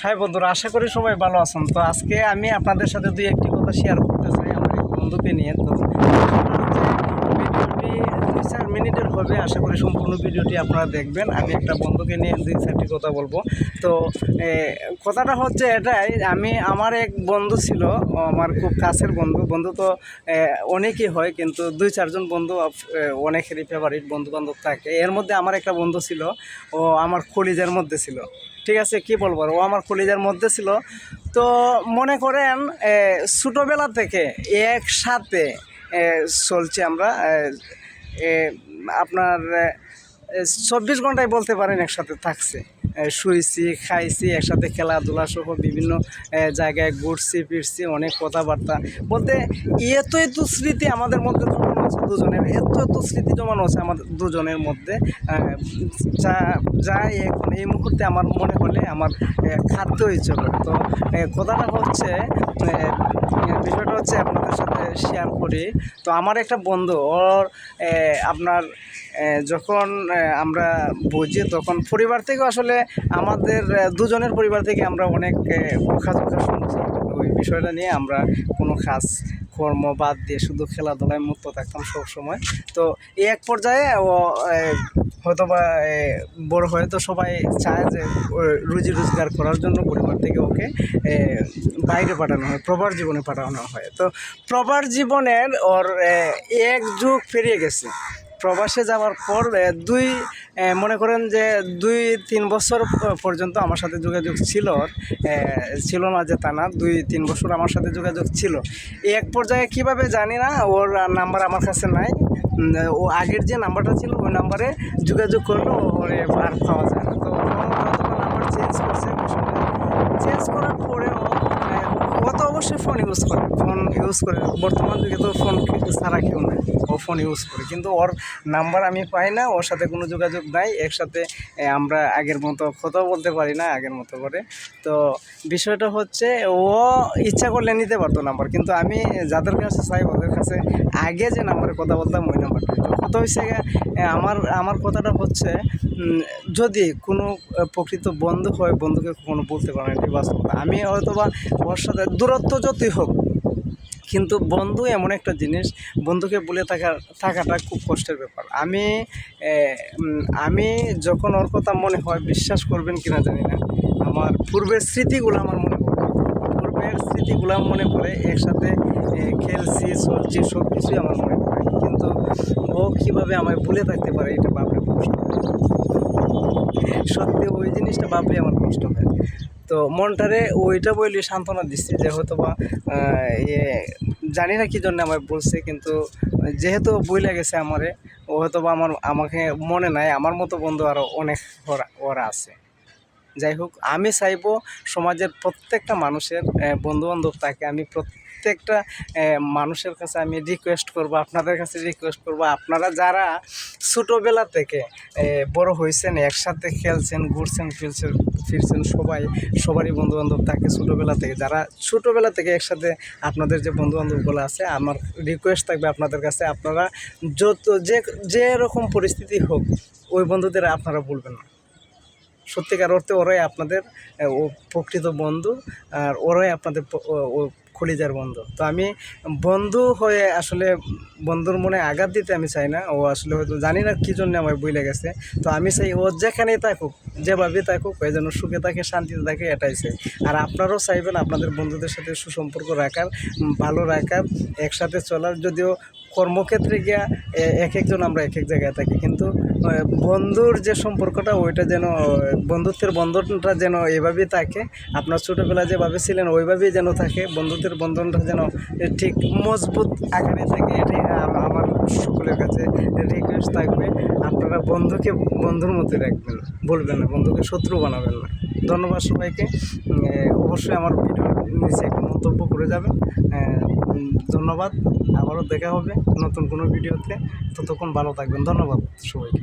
High বন্ধুরা, আশা করি সবাই ভালো আছেন। তো আজকে আমি আপনাদের সাথে দুই একটি কথা শেয়ার করতে চাই আমার এক বন্ধুকে নিয়ে। তো ভিডিওটি 2-4 মিনিটের হবে, আশা করি সম্পূর্ণ ভিডিওটি আপনারা দেখবেন। আমি একটা বন্ধুকে নিয়ে 2-4টি কথা বলবো। তো কথাটা হচ্ছে এটাই, আমার এক বন্ধু ছিল, আমার খুব কাছের বন্ধু তো অনেকই হয়, কিন্তু 2-4 জন বন্ধু অনেকেরই ফেভারিট বন্ধুবান্ধব থাকে। এর মধ্যে আমার একটা বন্ধু ছিল, ও আমার কলিজার মধ্যে ছিল। ঠিক আছে, কি বলবো, ও আমার কলিজার মধ্যে ছিল। তো মনে করেন ছোটোবেলা থেকে একসাথে চলছে আমরা, আপনার 24 ঘন্টায় বলতে পারেন একসাথে থাকছে, শুয়েছি, খাইছি, একসাথে খেলাধুলা সহ বিভিন্ন জায়গায় ঘুরছি ফিরছি, অনেক কথাবার্তা বলতে এত স্মৃতি আমাদের মধ্যে জমানো আছে দুজনের, এত স্মৃতি জমানো আছে আমাদের দুজনের মধ্যে, যা যা এখন এই মুহূর্তে আমার মনে হলে আমার খাদ্য ইচ্ছে করে। তো কথাটা হচ্ছে, বিষয়টা হচ্ছে আপনাদের সাথে শেয়ার করি। তো আমার একটা বন্ধু, ওর আপনার যখন আমরা বুঝি তখন পরিবার থেকে আসলে আমাদের দুজনের পরিবার থেকে আমরা অনেক বকাঝকা শুনছি। ওই বিষয়টা নিয়ে আমরা কোনো কাজ কর্ম বাদ দিয়ে শুধু খেলাধুলায় মুক্ত থাকতাম সব সময়। তো এই এক পর্যায়ে ও হয়তো বা বড় হয়তো সবাই চায় যে রুজি রোজগার করার জন্য পরিবার থেকে ওকে বাইরে পাঠানো হয়, প্রবার জীবনে পাঠানো হয়। তো প্রবার জীবনের ওর এক যুগ পেরিয়ে গেছে। প্রবাসে যাওয়ার পর মনে করেন যে 2-3 বছর পর্যন্ত আমার সাথে যোগাযোগ ছিল, ছিল না যে তা না, 2-3 বছর আমার সাথে যোগাযোগ ছিল। এক পর্যায়ে কীভাবে জানি না, ওর নাম্বার আমার কাছে নাই। ও আগের যে নাম্বারটা ছিল ওই নাম্বারে যোগাযোগ করলো, ওরে আর পাওয়া যায় না। তো নাম্বার চেঞ্জ করছে, চেঞ্জ করার পরেও ও তো অবশ্যই ফোন ইউজ করে। বর্তমান যুগে তো ফোন ছাড়া কেউ নেই, ও ফোন ইউজ করে, কিন্তু ওর নাম্বার আমি পাই না, ওর সাথে কোনো যোগাযোগ নাই। একসাথে আমরা আগের মতো কথা বলতে পারি না আগের মতো করে। তো বিষয়টা হচ্ছে, ও ইচ্ছা করলে নিতে পারতো নাম্বার, কিন্তু আমি যাদের কাছে চাই ওদের কাছে আগে যে নাম্বারে কথা বলতাম ওই নাম্বারটা। তো কথা হয়েছে, আমার কথাটা হচ্ছে, যদি কোনো প্রকৃত বন্ধু হয়, বন্ধুকে কখনো বলতে পারে না, এটি বাস্তবতা। আমি হয়তো বা ওর সাথে দূরত্ব যতই হোক, কিন্তু বন্ধু এমন একটা জিনিস, বন্ধুকে বলে থাকাটা খুব কষ্টের ব্যাপার। আমি যখন ওর কথা মনে হয়, বিশ্বাস করবেন কিনা জানি না, আমার পূর্বের স্মৃতিগুলো মনে পড়ে, একসাথে খেলছি চলছি সব কিছুই আমার মনে পড়ে। কিন্তু ও কীভাবে আমায় ভুলে থাকতে পারে, এটা ভাবলে কষ্ট হয়। সত্যি ওই জিনিসটা ভাবলে আমার কষ্ট হয়। তো মনটারে ওইটা বলে সান্ত্বনা দিচ্ছি যে হয়তো বা জানি না কী জন্য আমায় বলছে, কিন্তু যেহেতু বইলে গেছে আমারে, ও হয়তো বা আমাকে মনে নাই। আমার মতো বন্ধু আরও অনেক ওরা আছে। যাই হোক, আমি চাইবো সমাজের প্রত্যেকটা মানুষের বন্ধুবান্ধব থাকে। আমি প্রত্যেকটা মানুষের কাছে আমি রিকোয়েস্ট করব, আপনাদের কাছে রিকোয়েস্ট করব, আপনারা যারা ছোটোবেলা থেকে বড় হয়েছেন, একসাথে খেলছেন, ঘুরছেন ফিরছেন, সবারই বন্ধুবান্ধব থাকে ছোটোবেলা থেকে। যারা ছোটোবেলা থেকে একসাথে আপনাদের যে বন্ধুবান্ধবগুলো আছে, আমার রিকোয়েস্ট থাকবে আপনাদের কাছে, আপনারা যে রকম পরিস্থিতি হোক, ওই বন্ধুদের আপনারা ভুলবেন না। সত্যিকার অর্থে ওরাই আপনাদের প্রকৃত বন্ধু, আর ওরাই আপনাদের কলিজার বন্ধু। তো আমি বন্ধু হয়ে আসলে বন্ধুর মনে আঘাত দিতে আমি চাই না। ও আসলে হয়তো জানি না কী জন্য আমার বইলে গেছে। তো আমি চাই ও যেখানেই থাকুক, যেভাবে থাকুক, ওই যেন সুখে থাকে, শান্তিতে থাকে, এটাই চাই। আর আপনারাও চাইবেন আপনাদের বন্ধুদের সাথে সুসম্পর্ক রাখার, ভালো রাখার, একসাথে চলার। যদিও কর্মক্ষেত্রে গিয়া একজন আমরা এক জায়গায় থাকি, কিন্তু বন্ধুর যে সম্পর্কটা, ওইটা যেন, বন্ধুত্বের বন্ধনটা যেন এভাবেই থাকে। আপনার ছোটোবেলায় যেভাবে ছিলেন ওইভাবেই যেন থাকে, বন্ধুত্বের বন্ধনটা যেন ঠিক মজবুত আকারে থাকে। এটাই আমার সকলের কাছে রিকোয়েস্ট থাকবে। আপনারা বন্ধুকে বন্ধুর মতোই রাখবেন, বলবেন না, বন্ধুকে শত্রু বানাবেন না। ধন্যবাদ সবাইকে। অবশ্যই আমার ভিডিওর নিচে একটা মন্তব্য করে যাবেন। ধন্যবাদ। আবারও দেখা হবে নতুন কোনো ভিডিওতে। ততক্ষণ ভালো থাকবেন। ধন্যবাদ সবাইকে।